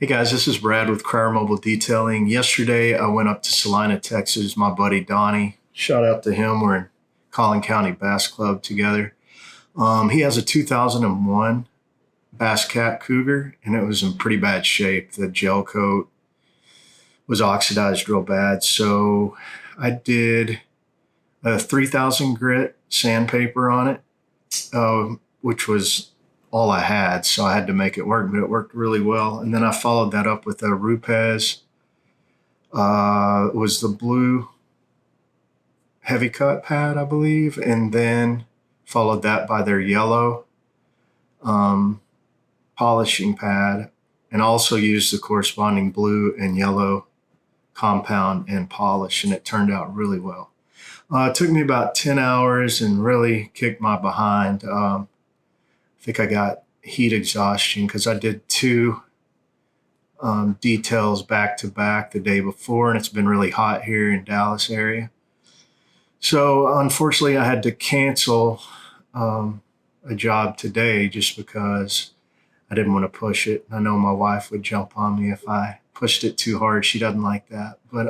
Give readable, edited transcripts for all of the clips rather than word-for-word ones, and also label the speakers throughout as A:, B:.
A: Hey guys, this is Brad with Crier Mobile Detailing. Yesterday I went up to Salina, Texas. My buddy Donnie, shout out to him. We're in Collin County Bass Club together. He has a 2001 Bass Cat Cougar, and it was in pretty bad shape. The gel coat was oxidized real bad. So I did a 3000 grit sandpaper on it, which was all I had. So I had to make it work, but it worked really well. And then I followed that up with a Rupes. It was the blue heavy cut pad, I believe, and then followed that by their yellow um, polishing pad, and also used the corresponding blue and yellow compound and polish, and it turned out really well. It took me about 10 hours and really kicked my behind. I think I got heat exhaustion because I did two details back to back the day before, and it's been really hot here in Dallas area. So unfortunately, I had to cancel a job today just because I didn't want to push it. I know my wife would jump on me if I pushed it too hard. She doesn't like that. But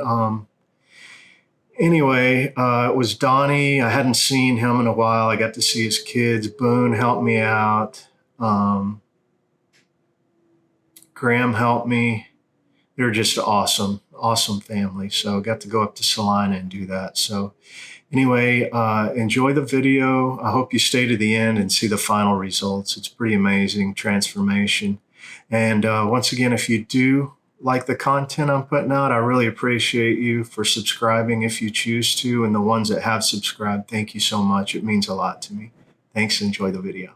A: anyway, it was Donnie. I hadn't seen him in a while. I got to see his kids. Boone helped me out. Graham helped me. They were just awesome, awesome family. So I got to go up to Salina and do that. So anyway, enjoy the video. I hope you stay to the end and see the final results. It's pretty amazing transformation. And once again, if you do like the content I'm putting out, I really appreciate you for subscribing if you choose to. And the ones that have subscribed, thank you so much. It means a lot to me. Thanks. Enjoy the video.